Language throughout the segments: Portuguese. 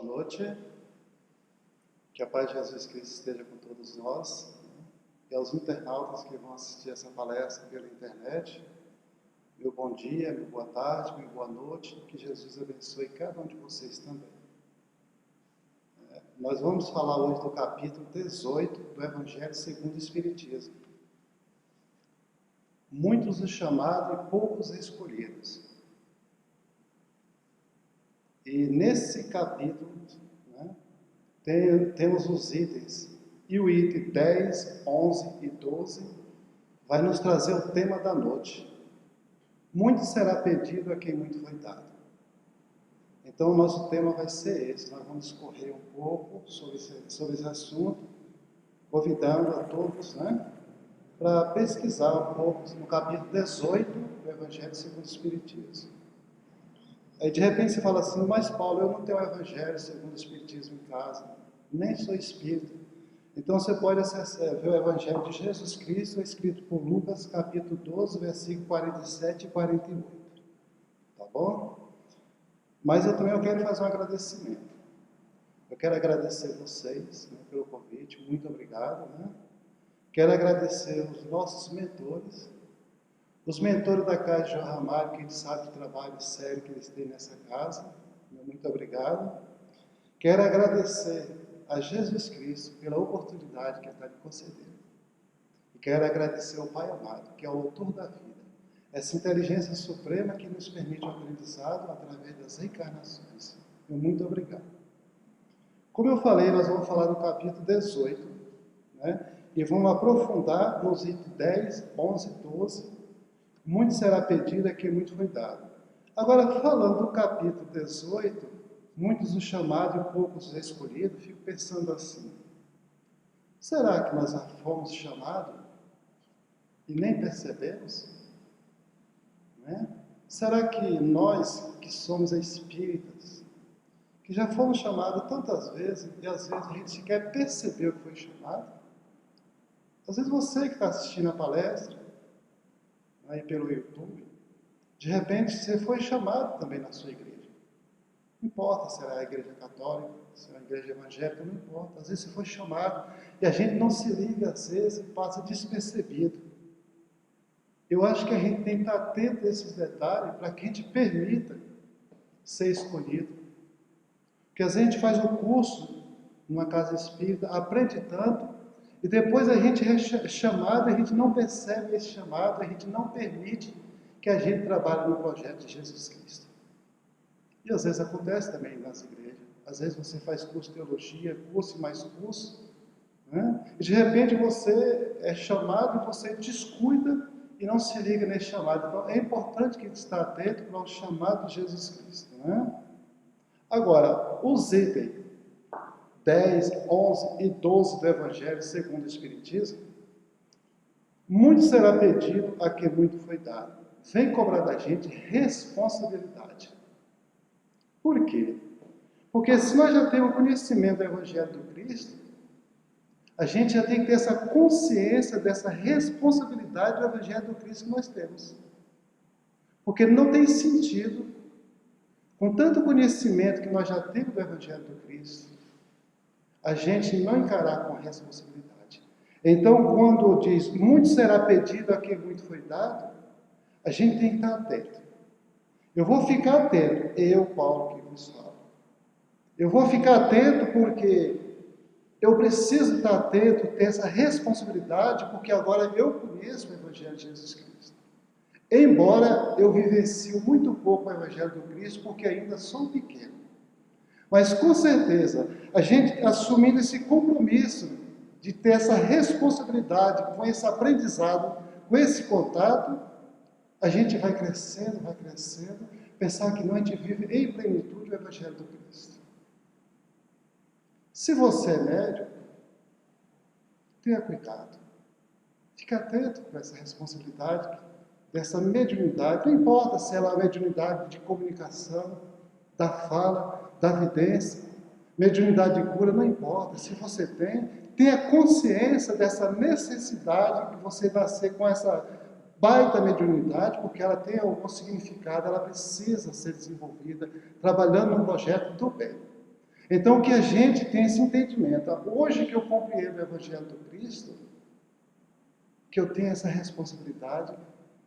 Boa noite, que a paz de Jesus Cristo esteja com todos nós, e aos internautas que vão assistir essa palestra pela internet, meu bom dia, meu boa tarde, meu boa noite, que Jesus abençoe cada um de vocês também. Nós vamos falar hoje do capítulo 18 do Evangelho segundo o Espiritismo. Muitos os chamados e poucos escolhidos. E nesse capítulo, temos os itens. E o item 10, 11 e 12 vai nos trazer o tema da noite. Muito será pedido a quem muito foi dado. Então, o nosso tema vai ser esse. Nós vamos discorrer um pouco sobre esse assunto, convidando a todos, para pesquisar um pouco no capítulo 18 do Evangelho segundo o Espiritismo. Aí, de repente, você fala assim, mas Paulo, eu não tenho o Evangelho segundo o Espiritismo em casa, nem sou espírita. Então, você pode ver o Evangelho de Jesus Cristo, escrito por Lucas, capítulo 12, versículo 47 e 48. Tá bom? Mas eu também quero fazer um agradecimento. Eu quero agradecer vocês pelo convite, muito obrigado. Quero agradecer os nossos mentores, os mentores da Casa de João Ramalho, que a gente sabe do trabalho sério que eles têm nessa casa. Muito obrigado. Quero agradecer a Jesus Cristo pela oportunidade que Ele está me concedendo. E quero agradecer ao Pai amado, que é o autor da vida. Essa inteligência suprema que nos permite o aprendizado através das reencarnações. Muito obrigado. Como eu falei, nós vamos falar do capítulo 18, e vamos aprofundar nos itens 10, 11 e 12. Muito será pedido a quem muito foi dado. Agora, falando do capítulo 18, muitos os chamados e poucos os escolhidos, fico pensando assim, será que nós já fomos chamados e nem percebemos? Será que nós, que somos espíritas, que já fomos chamados tantas vezes, e às vezes a gente sequer percebeu que foi chamado? Às vezes você que está assistindo a palestra, aí pelo YouTube, de repente você foi chamado também na sua igreja. Não importa se era a igreja católica, se era a igreja evangélica, não importa. Às vezes você foi chamado e a gente não se liga, às vezes, e passa despercebido. Eu acho que a gente tem que estar atento a esses detalhes para que a gente permita ser escolhido. Porque às vezes a gente faz um curso numa casa espírita, aprende tanto, e depois a gente é chamado, a gente não percebe esse chamado, a gente não permite que a gente trabalhe no projeto de Jesus Cristo. E às vezes acontece também nas igrejas. Às vezes você faz curso de teologia, curso e mais curso, e de repente você é chamado e você descuida e não se liga nesse chamado. Então é importante que a gente esteja atento para o chamado de Jesus Cristo. Agora, os itens 10, 11 e 12 do Evangelho segundo o Espiritismo, muito será pedido a quem muito foi dado. Vem cobrar da gente responsabilidade. Por quê? Porque se nós já temos conhecimento do Evangelho do Cristo, a gente já tem que ter essa consciência dessa responsabilidade do Evangelho do Cristo que nós temos. Porque não tem sentido, com tanto conhecimento que nós já temos do Evangelho do Cristo, a gente não encarar com responsabilidade. Então, quando diz, muito será pedido a quem muito foi dado, a gente tem que estar atento. Eu vou ficar atento, eu, Paulo, que vos falo. Eu vou ficar atento porque eu preciso estar atento, ter essa responsabilidade, porque agora eu conheço o Evangelho de Jesus Cristo. Embora eu vivencio muito pouco o Evangelho do Cristo, porque ainda sou pequeno. Mas, com certeza, a gente assumindo esse compromisso de ter essa responsabilidade com esse aprendizado, com esse contato, a gente vai crescendo, pensar que nós a gente vive em plenitude o Evangelho do Cristo. Se você é médium, tenha cuidado. Fique atento com essa responsabilidade, dessa mediunidade. Não importa se ela é mediunidade de comunicação, da fala, da vidência, mediunidade de cura, não importa. Se você tem, tenha consciência dessa necessidade de você nascer com essa baita mediunidade, porque ela tem algum significado, ela precisa ser desenvolvida, trabalhando num projeto do bem. Então, que a gente tenha esse entendimento. Hoje que eu compreendo o Evangelho do Cristo, que eu tenho essa responsabilidade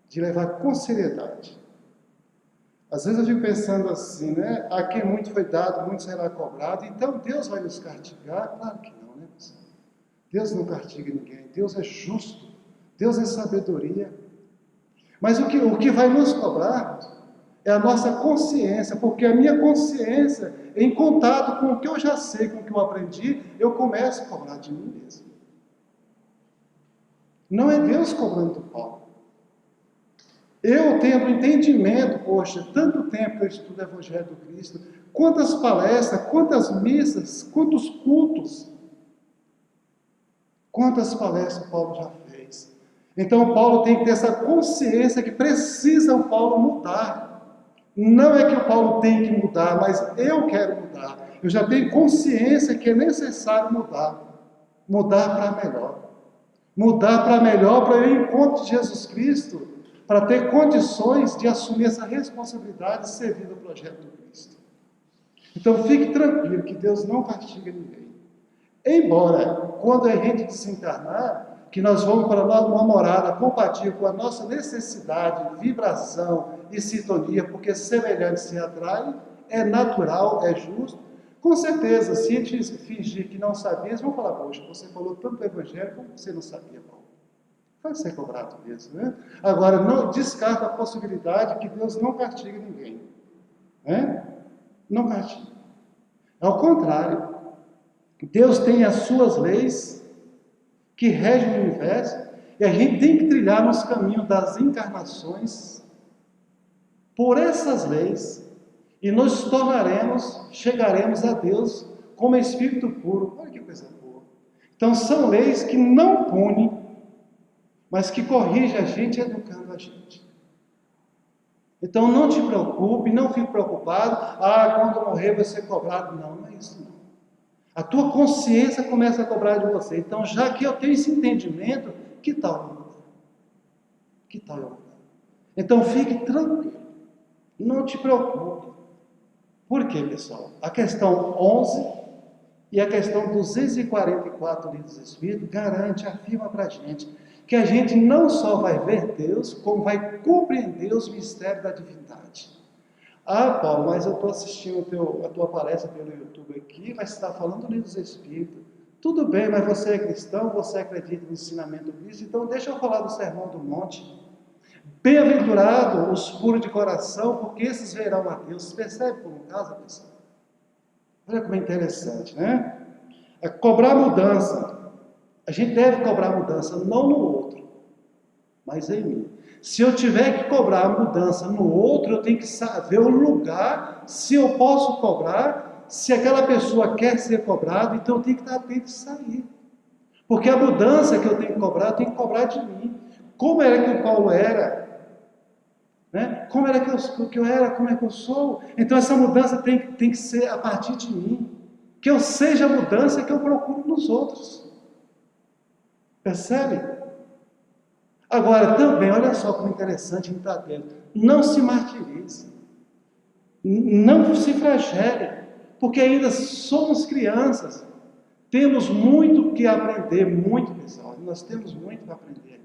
de levar com seriedade. Às vezes eu fico pensando assim, né? A quem muito foi dado, muito será cobrado. Então Deus vai nos castigar? Claro que não, né, pessoal? Deus não castiga ninguém. Deus é justo. Deus é sabedoria. Mas o que vai nos cobrar é a nossa consciência, porque a minha consciência, em contato com o que eu já sei, com o que eu aprendi, eu começo a cobrar de mim mesmo. Não é Deus cobrando do Paulo. Eu tendo entendimento, poxa, tanto tempo que eu estudo o Evangelho do Cristo, quantas palestras, quantas missas, quantos cultos, quantas palestras Paulo já fez. Então Paulo tem que ter essa consciência que precisa o Paulo mudar. Não é que o Paulo tem que mudar, mas eu quero mudar. Eu já tenho consciência que é necessário mudar. Mudar para melhor. Mudar para melhor, para eu encontrar Jesus Cristo, para ter condições de assumir essa responsabilidade de servir no projeto do Cristo. Então fique tranquilo que Deus não castiga ninguém. Embora, quando a gente desencarnar, que nós vamos para uma morada compatível com a nossa necessidade, vibração e sintonia, porque semelhante se atrai, é natural, é justo. Com certeza, se a gente fingir que não sabia, eles vão falar, poxa, você falou tanto do Evangelho, como você não sabia, Paulo? Vai ser cobrado mesmo, né? Agora, não descarta a possibilidade que Deus não castiga ninguém. Né? Não castiga. Ao contrário, Deus tem as suas leis que regem o universo e a gente tem que trilhar nos caminhos das encarnações por essas leis e nos chegaremos a Deus como espírito puro. Olha que coisa boa. Então são leis que não punem, mas que corrigem a gente educando a gente. Então não te preocupe, não fique preocupado, quando morrer vai ser cobrado. Não, não é isso não. A tua consciência começa a cobrar de você. Então, já que eu tenho esse entendimento, que tal eu mudar? Que tal eu mudar? Então, fique tranquilo. Não te preocupe. Por quê, pessoal? A questão 11 e a questão 244 do Livro dos Espíritos garante, afirma para a gente, que a gente não só vai ver Deus, como vai compreender os mistérios da divindade. Paulo, mas eu estou assistindo a tua palestra pelo YouTube aqui, mas você está falando do Livro dos Espíritos. Tudo bem, mas você é cristão, você acredita no ensinamento do Cristo, então deixa eu falar do Sermão do Monte. Bem-aventurado os puros de coração, porque esses verão a Deus. Você percebe como casa, pessoal? Olha como é interessante, né? Cobrar mudança. A gente deve cobrar mudança, não no outro, mas em mim. Se eu tiver que cobrar a mudança no outro, eu tenho que saber o lugar, se eu posso cobrar, se aquela pessoa quer ser cobrada, então eu tenho que estar atento e sair. Porque a mudança que eu tenho que cobrar de mim. Como era que o Paulo era? Né? Como era que eu era? Como é que eu sou? Então essa mudança tem que ser a partir de mim. Que eu seja a mudança que eu procuro nos outros. Percebe? Agora, também, olha só como interessante em estar atento. Não se martirize. Não se flagele. Porque ainda somos crianças. Temos muito que aprender, muito, pessoal. Nós temos muito para aprender.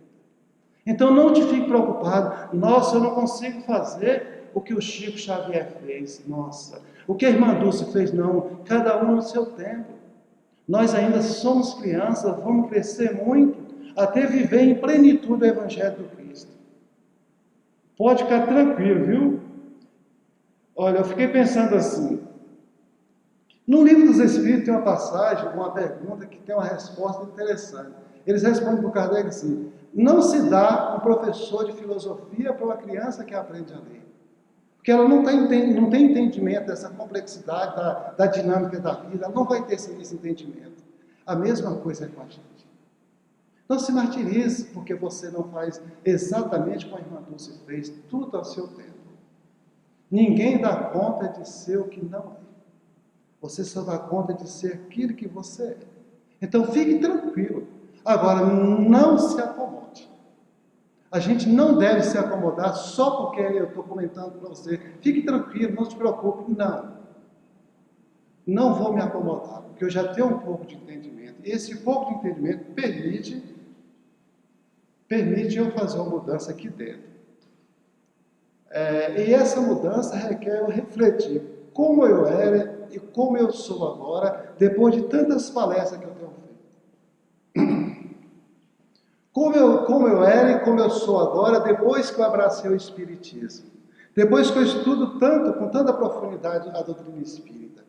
Então, não te fique preocupado. Nossa, eu não consigo fazer o que o Chico Xavier fez. Nossa, o que a irmã Dulce fez, não. Cada um no seu tempo. Nós ainda somos crianças, vamos crescer muito, até viver em plenitude o Evangelho do Cristo. Pode ficar tranquilo, viu? Olha, eu fiquei pensando assim. No Livro dos Espíritos tem uma passagem, uma pergunta que tem uma resposta interessante. Eles respondem para o Kardec assim: não se dá um professor de filosofia para uma criança que aprende a ler. Porque ela não tem entendimento dessa complexidade da dinâmica da vida, ela não vai ter esse entendimento. A mesma coisa é com a gente. Não se martirize porque você não faz exatamente como a irmã Dulce fez, tudo ao seu tempo. Ninguém dá conta de ser o que não é. Você só dá conta de ser aquilo que você é. Então fique tranquilo. Agora, não se acomode. A gente não deve se acomodar só porque eu estou comentando para você. Fique tranquilo, não se preocupe, não. não vou me acomodar, porque eu já tenho um pouco de entendimento. E esse pouco de entendimento permite eu fazer uma mudança aqui dentro. E essa mudança requer eu refletir como eu era e como eu sou agora, depois de tantas palestras que eu tenho feito. Como eu era e como eu sou agora, depois que eu abracei o Espiritismo. Depois que eu estudo tanto, com tanta profundidade, a doutrina espírita.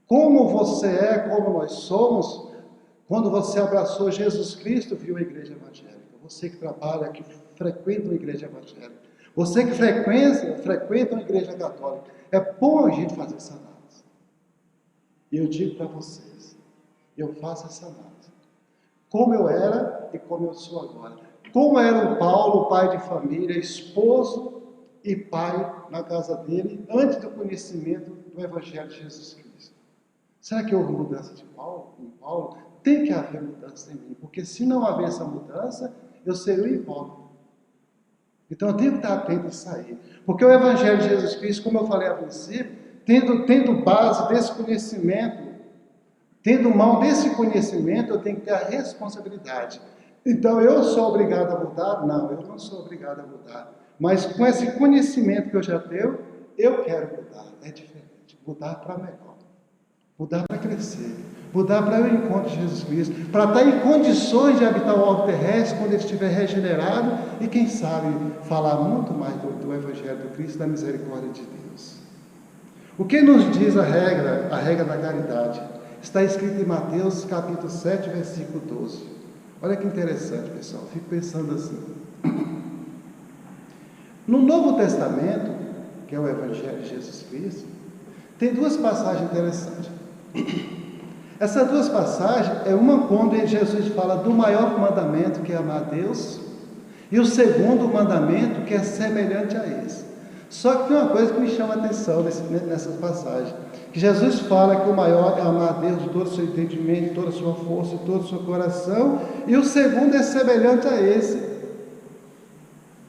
Como você é, como nós somos, quando você abraçou Jesus Cristo, viu a igreja evangélica. Você que trabalha, que frequenta uma igreja evangélica. Você que frequenta uma igreja católica. É bom a gente fazer essa análise. E eu digo para vocês, eu faço essa análise. Como eu era e como eu sou agora. Como era o Paulo, pai de família, esposo e pai na casa dele, antes do conhecimento do Evangelho de Jesus Cristo. Será que houve mudança de Paulo? Tem que haver mudança em mim, porque se não haver essa mudança, eu serei um hipócrita. Então eu tenho que estar atento a sair. Porque o Evangelho de Jesus Cristo, como eu falei a princípio, tendo base desse conhecimento, tendo mão desse conhecimento, eu tenho que ter a responsabilidade. Então eu sou obrigado a mudar? Não, eu não sou obrigado a mudar. Mas com esse conhecimento que eu já tenho, eu quero mudar. É diferente. Mudar para melhor. Mudar para crescer. Mudar para o encontro de Jesus Cristo. Para estar em condições de habitar o orbe terrestre quando ele estiver regenerado e, quem sabe, falar muito mais do Evangelho do Cristo, da misericórdia de Deus. O que nos diz a regra da caridade? Está escrito em Mateus capítulo 7, versículo 12. Olha que interessante, pessoal. Fico pensando assim. No Novo Testamento, que é o Evangelho de Jesus Cristo, tem duas passagens interessantes. Essas duas passagens é uma quando Jesus fala do maior mandamento, que é amar a Deus, e o segundo mandamento, que é semelhante a esse. Só que tem uma coisa que me chama a atenção nessas passagens, que Jesus fala que o maior é amar a Deus de todo o seu entendimento, de toda a sua força, de todo o seu coração, e o segundo é semelhante a esse,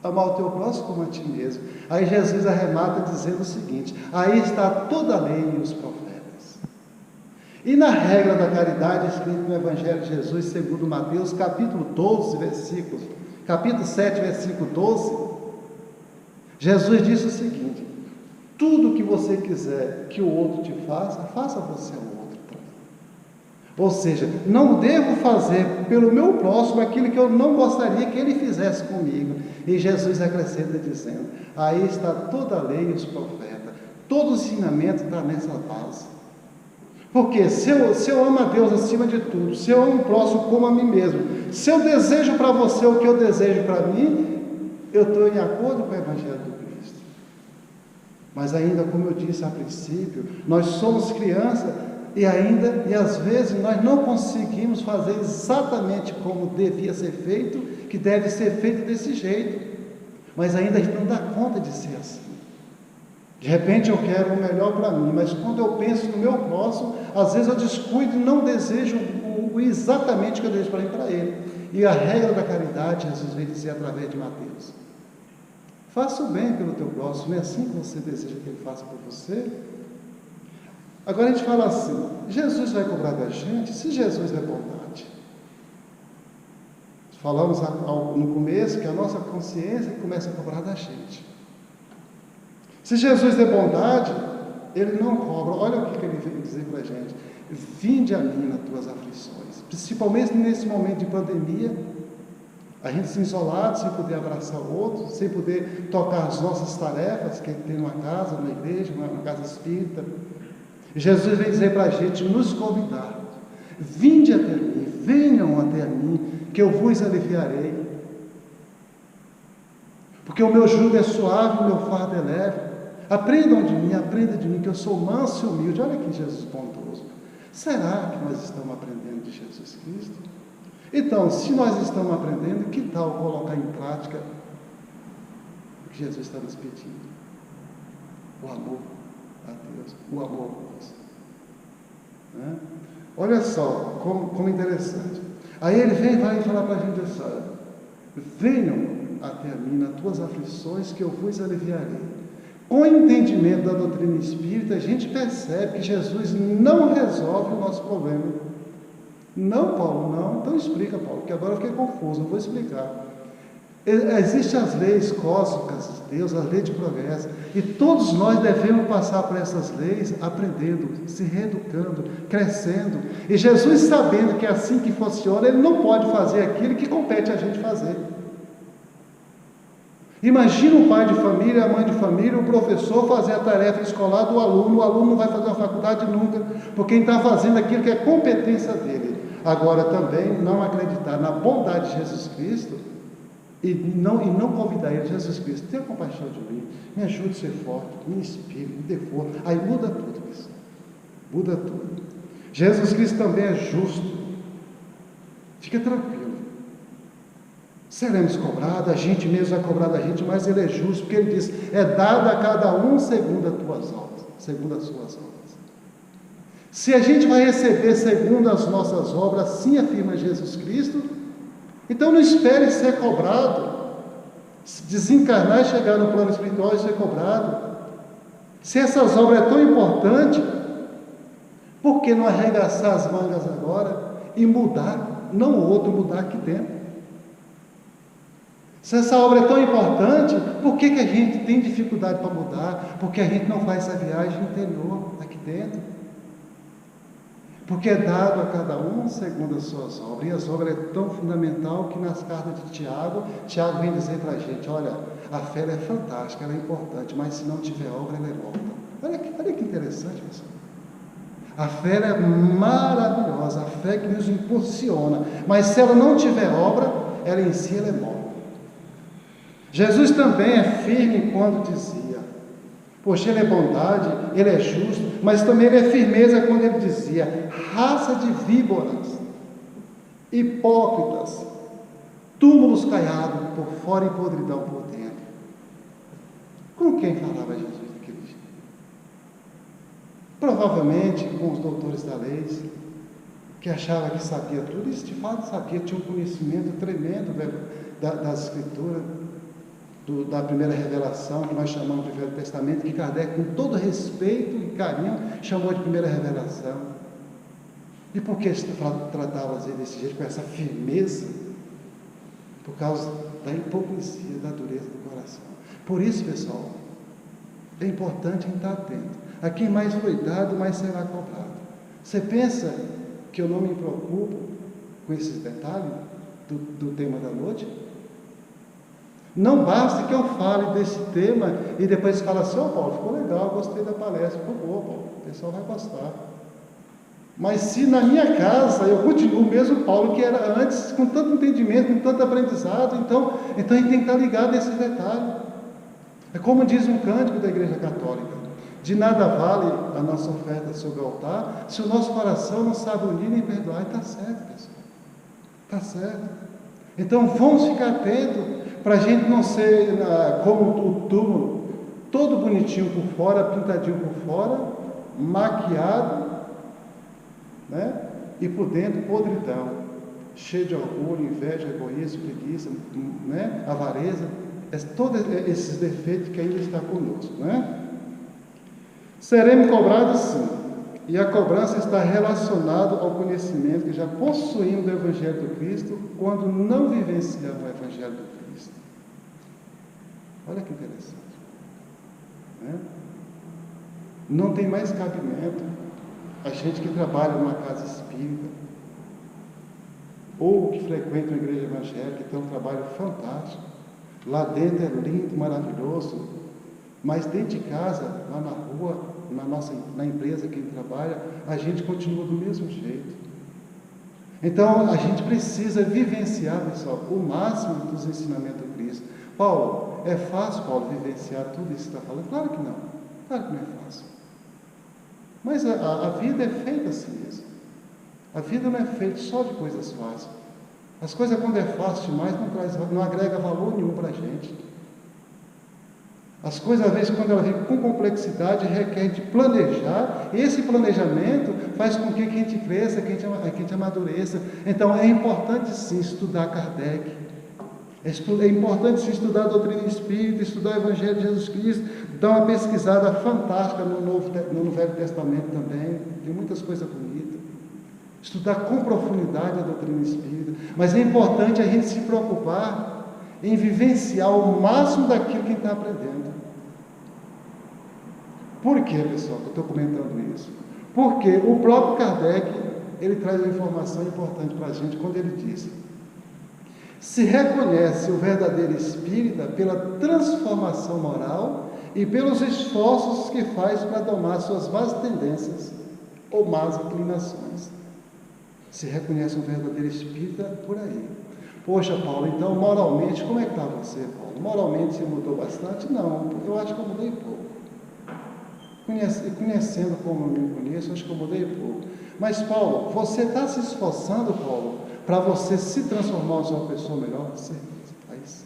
amar o teu próximo como a ti mesmo. Aí Jesus arremata dizendo o seguinte: aí está toda a lei e os profetas. E na regra da caridade, escrito no Evangelho de Jesus, segundo Mateus, capítulo 7, versículo 12, Jesus disse o seguinte: tudo que você quiser que o outro te faça, faça você ao outro também. Ou seja, não devo fazer pelo meu próximo aquilo que eu não gostaria que ele fizesse comigo. E Jesus acrescenta dizendo: aí está toda a lei e os profetas. Todo o ensinamento está nessa base. Porque se eu amo a Deus acima de tudo, se eu amo o próximo como a mim mesmo, se eu desejo para você o que eu desejo para mim, eu estou em acordo com o Evangelho do Cristo. Mas ainda, como eu disse a princípio, nós somos crianças e às vezes nós não conseguimos fazer exatamente como devia ser feito, que deve ser feito desse jeito. Mas ainda a gente não dá conta de ser assim. De repente eu quero o melhor para mim, mas quando eu penso no meu próximo, às vezes eu descuido e não desejo exatamente o que eu desejo para ele. E a regra da caridade, Jesus veio dizer através de Mateus: faça o bem pelo teu próximo, é assim que você deseja que ele faça por você. Agora a gente fala assim: Jesus vai cobrar da gente? Se Jesus é bondade. Falamos no começo que a nossa consciência começa a cobrar da gente. Se Jesus é bondade, ele não cobra. Olha o que ele veio dizer para a gente: vinde a mim nas tuas aflições. Principalmente nesse momento de pandemia, a gente se isolado, sem poder abraçar o outro, sem poder tocar as nossas tarefas que tem numa casa, numa igreja, numa casa espírita. E Jesus vem dizer para a gente, nos convidar: vinde até mim, venham até mim, que eu vos aliviarei. Porque o meu jugo é suave, o meu fardo é leve. Aprenda de mim, que eu sou manso e humilde. Olha que Jesus bondoso. Será que nós estamos aprendendo de Jesus Cristo? Então, se nós estamos aprendendo, que tal colocar em prática o que Jesus está nos pedindo? O amor a Deus, o amor a nós. Né? Olha só, como interessante. Aí ele vai falar para a gente assim: venham até a mim nas tuas aflições, que eu vos aliviarei. Com o entendimento da doutrina espírita, a gente percebe que Jesus não resolve o nosso problema. Não, Paulo, não. Então explica, Paulo, que agora eu fiquei confuso, não vou explicar. Existem as leis cósmicas de Deus, as leis de progresso, e todos nós devemos passar por essas leis aprendendo, se reeducando, crescendo. E Jesus, sabendo que é assim que funciona, Ele não pode fazer aquilo que compete a gente fazer. Imagina um pai de família, a mãe de família, o professor fazer a tarefa escolar do aluno, o aluno não vai fazer uma faculdade nunca, porque ele está fazendo aquilo que é competência dele. Agora também não acreditar na bondade de Jesus Cristo e não convidar ele, Jesus Cristo, tenha compaixão de mim, me ajude a ser forte, me inspire, me dê força. Aí muda tudo, pessoal. Muda tudo. Jesus Cristo também é justo. Fica tranquilo. Seremos cobrados, a gente mesmo vai cobrar da gente, mas Ele é justo, porque Ele diz, é dado a cada um segundo as tuas obras, segundo as suas obras. Se a gente vai receber segundo as nossas obras, assim afirma Jesus Cristo, então não espere ser cobrado, desencarnar e chegar no plano espiritual e ser cobrado. Se essas obras é tão importante, por que não arregaçar as mangas agora e mudar, não o outro, mudar aqui dentro? Se essa obra é tão importante, por que a gente tem dificuldade para mudar? Porque a gente não faz essa viagem interior aqui dentro. Porque é dado a cada um segundo as suas obras. E as obras é tão fundamental que nas cartas de Tiago vem dizer para a gente, olha, a fé é fantástica, ela é importante, mas se não tiver obra, ela é morta. Olha que interessante, pessoal. A fé é maravilhosa, a fé que nos impulsiona, mas se ela não tiver obra, ela em si ela é morta. Jesus também é firme quando dizia, poxa, Ele é bondade, Ele é justo, mas também Ele é firmeza quando Ele dizia, raça de víboras, hipócritas, túmulos caiados por fora e podridão por dentro. Com quem falava Jesus naquele dia? Provavelmente com os doutores da lei, que achavam que sabia tudo, e de fato sabia, tinha um conhecimento tremendo das Escrituras, da primeira revelação, que nós chamamos de Velho Testamento, que Kardec, com todo respeito e carinho, chamou de primeira revelação. E por que tratava desse jeito, com essa firmeza? Por causa da hipocrisia, da dureza do coração. Por isso, pessoal, é importante estar atento. A quem mais foi dado, mais será cobrado. Você pensa que eu não me preocupo com esses detalhes do tema da noite? Não basta que eu fale desse tema e depois fala assim, Paulo, ficou legal, gostei da palestra, ficou boa, Paulo, o pessoal vai gostar. Mas se na minha casa eu continuo o mesmo Paulo que era antes, com tanto entendimento, com tanto aprendizado, então a gente tem que estar ligado nesse detalhe. É como diz um cântico da Igreja Católica, de nada vale a nossa oferta sobre o altar, se o nosso coração não sabe unir nem perdoar. E está certo, pessoal, está certo. Então vamos ficar atentos, para a gente não ser como o túmulo, todo bonitinho por fora, pintadinho por fora, maquiado, né? E por dentro podridão, cheio de orgulho, inveja, egoísmo, preguiça, né? Avareza, todos esses defeitos que ainda estão conosco, né? Seremos cobrados sim, e a cobrança está relacionada ao conhecimento que já possuímos do Evangelho do Cristo, quando não vivenciamos o Evangelho do Cristo. Olha que interessante, né? Não tem mais cabimento a gente que trabalha numa casa espírita ou que frequenta uma igreja evangélica, que tem um trabalho fantástico, lá dentro é lindo, maravilhoso, mas dentro de casa, lá na rua, na empresa que ele trabalha, a gente continua do mesmo jeito. Então a gente precisa vivenciar, pessoal, o máximo dos ensinamentos do Cristo. Paulo, é fácil, Paulo, vivenciar tudo isso que está falando? Claro que não é fácil. Mas a vida é feita assim mesmo. A vida não é feita só de coisas fáceis. As coisas, quando é fácil demais, não agrega valor nenhum para a gente. As coisas, às vezes, quando elas vêm com complexidade, requer de planejar, e esse planejamento faz com que a gente cresça, que a gente amadureça. Então, é importante, sim, estudar Kardec. É importante se estudar a doutrina espírita, estudar o Evangelho de Jesus Cristo, dar uma pesquisada fantástica no Velho Testamento também, tem muitas coisas bonitas. Estudar com profundidade a doutrina espírita, mas é importante a gente se preocupar em vivenciar o máximo daquilo que está aprendendo. Por que, pessoal, que eu estou comentando isso? Porque o próprio Kardec, ele traz uma informação importante para a gente quando ele diz: se reconhece o verdadeiro espírita pela transformação moral e pelos esforços que faz para domar suas más tendências ou más inclinações. Se reconhece um verdadeiro espírita por aí. Poxa, Paulo, então moralmente, como é que está você, Paulo? Moralmente você mudou bastante? Não, eu acho que eu mudei pouco. Conhecendo como eu me conheço, acho que eu mudei pouco. Mas, Paulo, você está se esforçando, Paulo, para você se transformar em uma pessoa melhor? Você faz.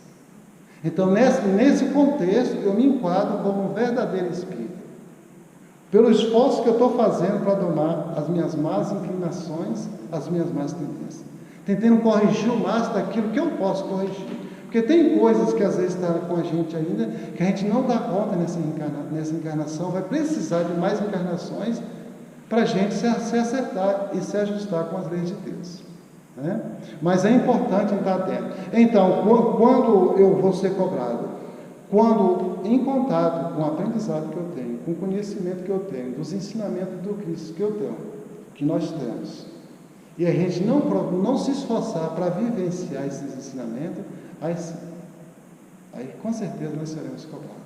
Então, nesse contexto, eu me enquadro como um verdadeiro espírita. Pelo esforço que eu estou fazendo para domar as minhas más inclinações, as minhas más tendências. Tentando corrigir o máximo daquilo que eu posso corrigir. Porque tem coisas que às vezes estão com a gente ainda, que a gente não dá conta nessa encarnação, vai precisar de mais encarnações para a gente se acertar e se ajustar com as leis de Deus. Né? Mas é importante estar atento. Então, quando eu vou ser cobrado, quando em contato com o aprendizado que eu tenho, com o conhecimento que eu tenho, dos ensinamentos do Cristo que eu tenho, que nós temos, e a gente não se esforçar para vivenciar esses ensinamentos, aí com certeza nós seremos cobrados.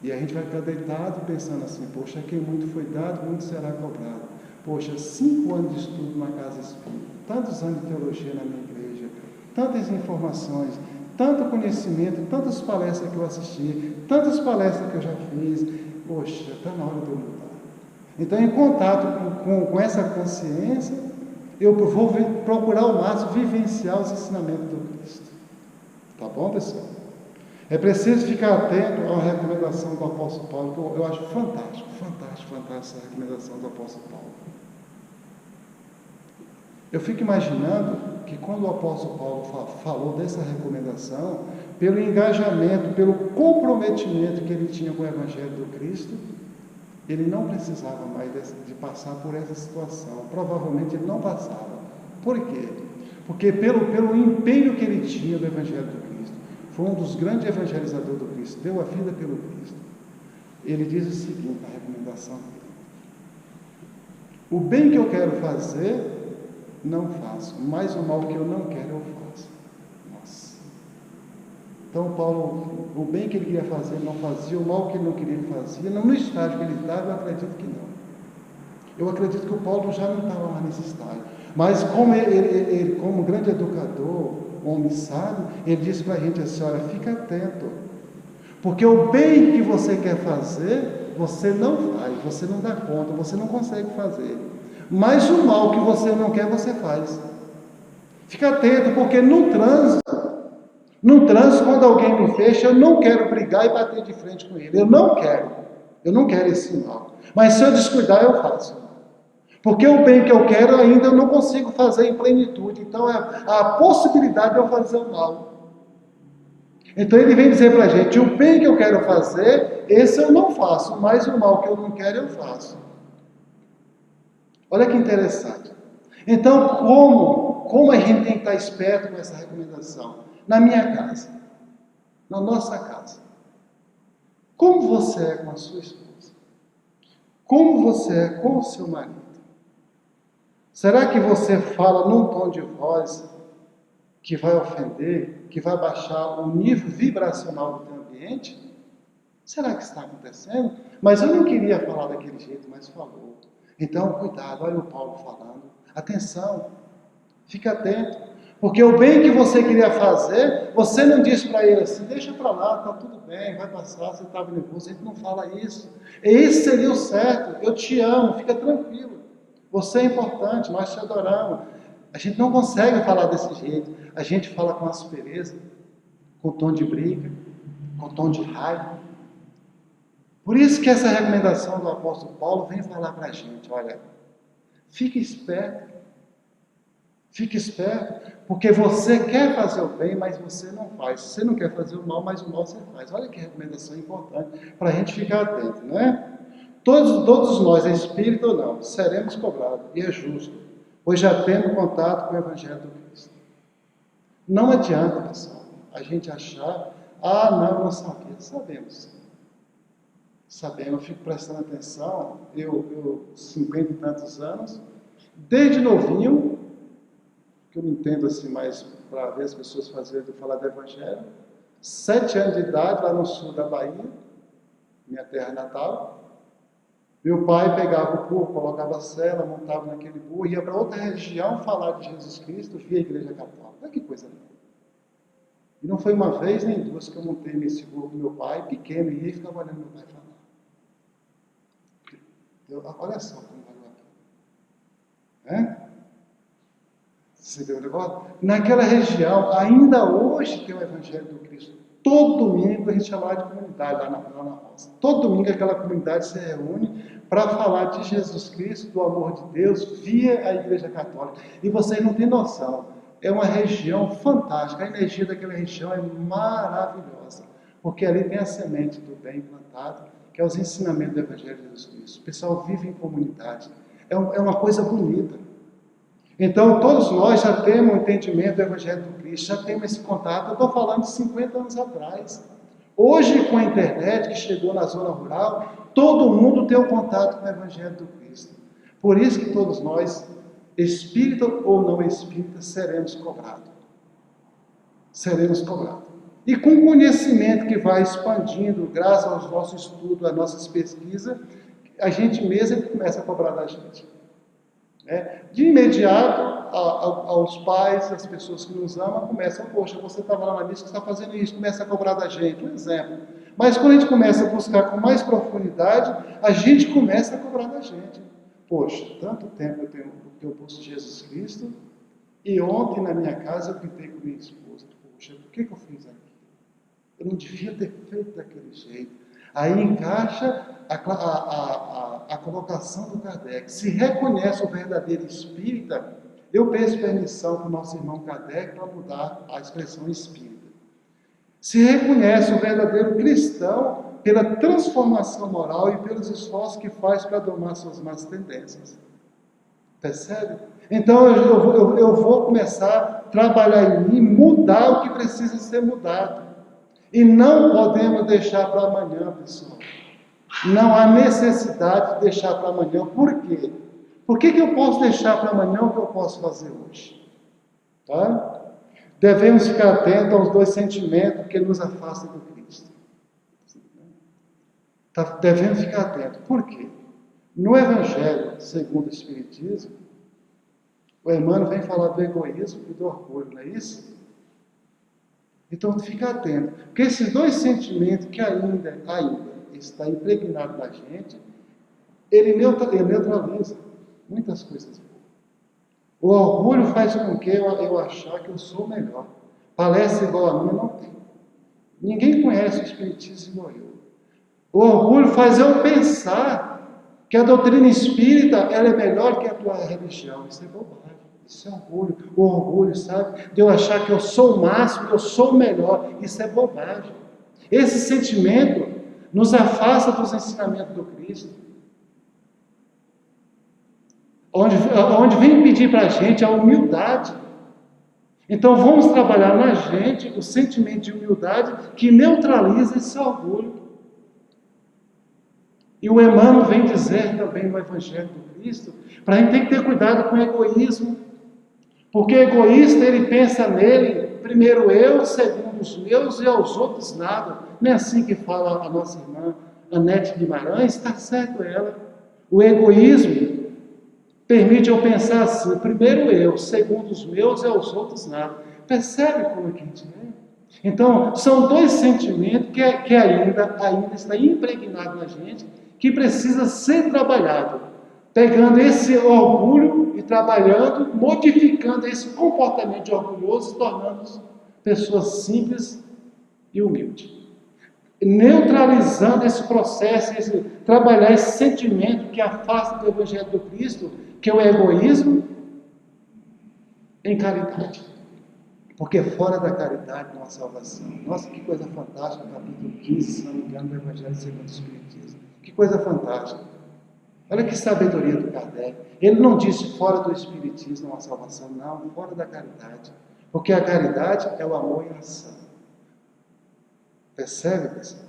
E a gente vai ficar deitado pensando assim: poxa, quem muito foi dado, muito será cobrado. Poxa, 5 anos de estudo na casa espírita, tantos anos de teologia na minha igreja, tantas informações, tanto conhecimento, tantas palestras que eu assisti, tantas palestras que eu já fiz. Poxa, está na hora de eu mudar. Então, em contato com essa consciência, eu vou procurar ao máximo vivenciar os ensinamentos do Cristo. Tá bom, pessoal? É preciso ficar atento a uma recomendação do apóstolo Paulo, que eu acho fantástica essa recomendação do apóstolo Paulo. Eu fico imaginando que quando o apóstolo Paulo falou dessa recomendação, pelo engajamento, pelo comprometimento que ele tinha com o Evangelho do Cristo, ele não precisava mais de passar por essa situação. Provavelmente ele não passava. Por quê? Porque pelo empenho que ele tinha do Evangelho do Cristo, foi um dos grandes evangelizadores do Cristo, deu a vida pelo Cristo. Ele diz o seguinte, na recomendação dele: o bem que eu quero fazer, não faço, mas o mal que eu não quero, eu faço. Nossa. Então, Paulo, o bem que ele queria fazer, ele não fazia, o mal que ele não queria, ele fazia. No estágio que ele estava, eu acredito que não. Eu acredito que o Paulo já não estava mais nesse estágio. Mas como ele como grande educador, homem sábio, ele disse para a gente assim: olha, fica atento. Porque o bem que você quer fazer, você não faz, você não dá conta, você não consegue fazer. Mas o mal que você não quer, você faz. Fica atento, porque no trânsito, quando alguém me fecha, eu não quero brigar e bater de frente com ele. Eu não quero esse mal. Mas se eu descuidar, eu faço. Porque o bem que eu quero ainda eu não consigo fazer em plenitude. Então, a possibilidade de eu fazer o mal. Então, ele vem dizer para a gente: o bem que eu quero fazer, esse eu não faço. Mas o mal que eu não quero, eu faço. Olha que interessante. Então, como a gente tem que estar esperto com essa recomendação? Na minha casa, na nossa casa. Como você é com a sua esposa? Como você é com o seu marido? Será que você fala num tom de voz que vai ofender, que vai baixar o nível vibracional do teu ambiente? Será que está acontecendo? Mas eu não queria falar daquele jeito, mas falou. Então, cuidado, olha o Paulo falando. Atenção, fique atento. Porque o bem que você queria fazer, você não diz para ele assim: deixa para lá, está tudo bem, vai passar, você estava nervoso. A gente não fala isso. Esse seria o certo. Eu te amo, fica tranquilo. Você é importante, nós te adoramos. A gente não consegue falar desse jeito. A gente fala com aspereza, com tom de briga, com tom de raiva. Por isso que essa recomendação do apóstolo Paulo vem falar para a gente: olha, fique esperto. Fique esperto, porque você quer fazer o bem, mas você não faz. Você não quer fazer o mal, mas o mal você faz. Olha que recomendação importante para a gente ficar atento, né? Todos nós, é espírito ou não, seremos cobrados, e é justo, pois já temos contato com o Evangelho do Cristo. Não adianta, pessoal, a gente achar, não, não sabia. Sabemos. Sabemos, eu fico prestando atenção, eu 50 e tantos anos, desde novinho, que eu não entendo assim mais para ver as pessoas fazendo, falar do Evangelho, 7 anos de idade, lá no sul da Bahia, minha terra natal. Meu pai pegava o burro, colocava a sela, montava naquele burro, ia para outra região falar de Jesus Cristo, via a Igreja Católica. Olha que coisa linda. E não foi uma vez nem duas que eu montei nesse burro com meu pai, pequeno, e ia e ficava olhando meu pai falar. Olha só como valeu a pena. Você viu o negócio? Naquela região, ainda hoje tem o Evangelho do Cristo. Todo domingo a gente chama de comunidade lá na roça. Todo domingo aquela comunidade se reúne para falar de Jesus Cristo, do amor de Deus, via a Igreja Católica. E vocês não têm noção, é uma região fantástica, a energia daquela região é maravilhosa, porque ali tem a semente do bem plantado, que é os ensinamentos do Evangelho de Jesus Cristo. O pessoal vive em comunidade, é uma coisa bonita. Então, todos nós já temos um entendimento do Evangelho do Cristo, já temos esse contato. Eu estou falando de 50 anos atrás. Hoje, com a internet que chegou na zona rural, todo mundo tem um contato com o Evangelho do Cristo. Por isso que todos nós, espírita ou não espírita, seremos cobrados. Seremos cobrados. E com o conhecimento que vai expandindo, graças aos nossos estudos, às nossas pesquisas, a gente mesmo começa a cobrar da gente. De imediato, aos pais, as pessoas que nos amam, começam, poxa, você estava lá na missa, você está fazendo isso, começa a cobrar da gente, um exemplo. Mas quando a gente começa a buscar com mais profundidade, a gente começa a cobrar da gente. Poxa, tanto tempo que eu busco Jesus Cristo, e ontem na minha casa eu pintei com minha esposa, poxa, por que eu fiz aquilo? Eu não devia ter feito daquele jeito. Aí encaixa a colocação do Kardec. Se reconhece o verdadeiro espírita, eu peço permissão para o nosso irmão Kardec para mudar a expressão espírita. Se reconhece o verdadeiro cristão pela transformação moral e pelos esforços que faz para domar suas más tendências. Percebe? Então eu vou começar a trabalhar em mim, mudar o que precisa ser mudado. E não podemos deixar para amanhã, pessoal. Não há necessidade de deixar para amanhã. Por quê? Por que eu posso deixar para amanhã o que eu posso fazer hoje? Tá? Devemos ficar atentos aos dois sentimentos que nos afastam do Cristo. Devemos ficar atentos. Por quê? No Evangelho, segundo o Espiritismo, o Emmanuel vem falar do egoísmo e do orgulho, não é isso? Então, fica atento. Porque esses dois sentimentos que ainda está impregnado na gente, ele neutraliza muitas coisas boas. O orgulho faz com que eu achar que eu sou melhor. Palestra igual a minha não tem. Ninguém conhece o Espiritismo igual eu. O orgulho faz eu pensar que a doutrina espírita ela é melhor que a tua religião. Isso é bobagem. Isso é orgulho. O orgulho, sabe? De eu achar que eu sou o máximo, que eu sou o melhor. Isso é bobagem. Esse sentimento nos afasta dos ensinamentos do Cristo. Onde vem pedir para a gente a humildade. Então vamos trabalhar na gente o sentimento de humildade que neutraliza esse orgulho. E o Emmanuel vem dizer também no Evangelho do Cristo, para a gente ter que ter cuidado com o egoísmo. Porque o egoísta, ele pensa nele, primeiro eu, segundo os meus e aos outros nada. Não é assim que fala a nossa irmã Anete Guimarães, está certo ela. O egoísmo permite eu pensar assim, primeiro eu, segundo os meus e aos outros nada. Percebe como é que a gente é? Então, são dois sentimentos que ainda está impregnado na gente, que precisa ser trabalhado. Pegando esse orgulho e trabalhando, modificando esse comportamento orgulhoso, tornando-nos pessoas simples e humildes. Neutralizando esse processo, trabalhar esse sentimento que afasta do Evangelho do Cristo, que é o egoísmo, em caridade. Porque fora da caridade não há salvação. Nossa, que coisa fantástica, capítulo 15, se não me engano, do Evangelho segundo o Espiritismo. Que coisa fantástica. Olha que sabedoria do Kardec. Ele não disse fora do Espiritismo não há salvação, não, fora da caridade. Porque a caridade é o amor em ação. Percebe, pessoal?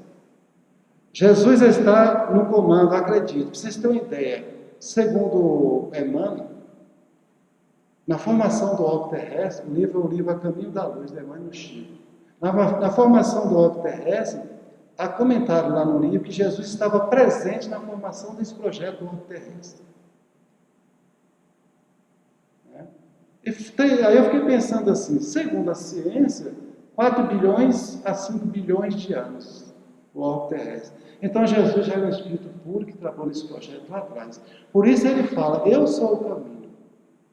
Jesus está no comando, acredito. Para vocês terem uma ideia, segundo Emmanuel, na formação do orbe terrestre, o livro é o livro A Caminho da Luz, de Emmanuel Chico. Na formação do orbe terrestre, há comentário lá no livro que Jesus estava presente na formação desse projeto do orbe terrestre. Aí eu fiquei pensando assim, segundo a ciência, 4 bilhões a 5 bilhões de anos, o orbe terrestre. Então Jesus já era um espírito puro que trabalhou nesse projeto lá atrás. Por isso ele fala, eu sou o caminho.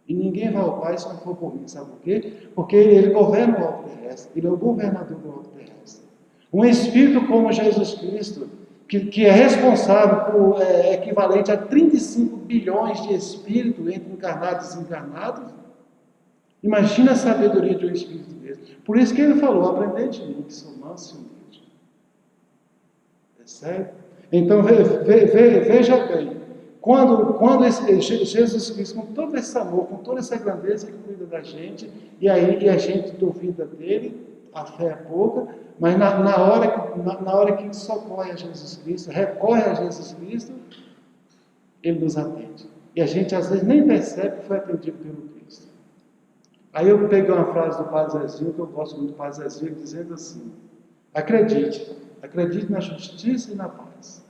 E ninguém vai ao Pai se não for por mim. Sabe por quê? Porque ele governa o orbe terrestre. Ele é o governador do orbe terrestre. Um espírito como Jesus Cristo, que é responsável por equivalente a 35 bilhões de espíritos entre encarnados e desencarnados. Imagina a sabedoria de um espírito desse. Por isso que ele falou, aprendei de mim, que sou manso e humilde. Percebe? Então veja bem. Quando Jesus Cristo, com todo esse amor, com toda essa grandeza, ele cuida da gente, e aí a gente duvida dele, a fé é pouca, mas na hora que socorre a Jesus Cristo, recorre a Jesus Cristo, ele nos atende. E a gente às vezes nem percebe que foi atendido pelo Cristo. Aí eu peguei uma frase do Padre Zezinho, que eu gosto muito do Padre Zezinho, dizendo assim, acredite na justiça e na paz.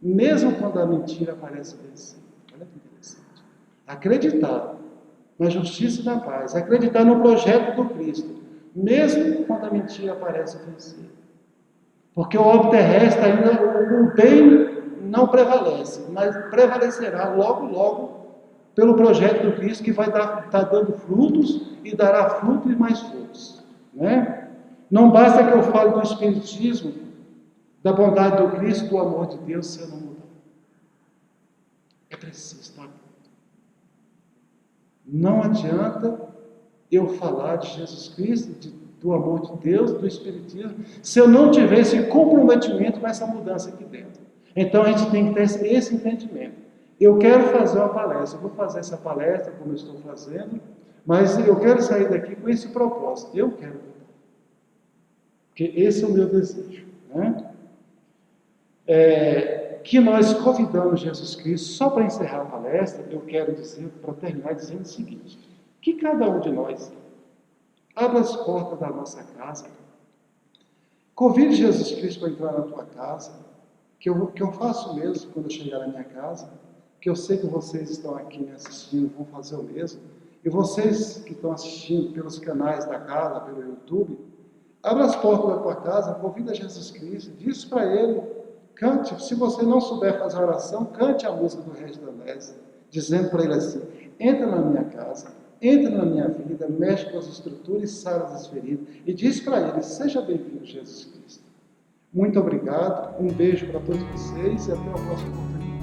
Mesmo quando a mentira parece vencer. Olha que interessante. Acreditar na justiça e na paz. Acreditar no projeto do Cristo. Mesmo quando a mentira parece vencer. Porque o orbe terrestre ainda, o bem não prevalece, mas prevalecerá logo, logo, pelo projeto do Cristo que vai estar dando frutos e dará frutos e mais frutos. Né? Não basta que eu fale do Espiritismo, da bondade do Cristo, do amor de Deus, se eu não mudar. É preciso estar pronto. Não adianta eu falar de Jesus Cristo, do amor de Deus, do Espiritismo, se eu não tiver esse comprometimento com essa mudança aqui dentro. Então a gente tem que ter esse entendimento. Eu quero fazer uma palestra, eu vou fazer essa palestra como eu estou fazendo, mas eu quero sair daqui com esse propósito. Eu quero mudar. Porque esse é o meu desejo. Né? Que nós convidamos Jesus Cristo, só para encerrar a palestra, eu quero dizer, para terminar, dizendo o seguinte, que cada um de nós abra as portas da nossa casa, convide Jesus Cristo para entrar na tua casa, que eu faço mesmo quando eu chegar na minha casa, que eu sei que vocês estão aqui me assistindo, vão fazer o mesmo, e vocês que estão assistindo pelos canais da casa, pelo YouTube, abra as portas da tua casa, convida Jesus Cristo, diz para Ele, cante, se você não souber fazer oração, cante a música do Regis Danese, dizendo para Ele assim, entra na minha casa, entra na minha vida, mexe com as estruturas e sara as feridas, e diz para Ele, seja bem-vindo Jesus Cristo. Muito obrigado, um beijo para todos vocês e até a próxima oportunidade.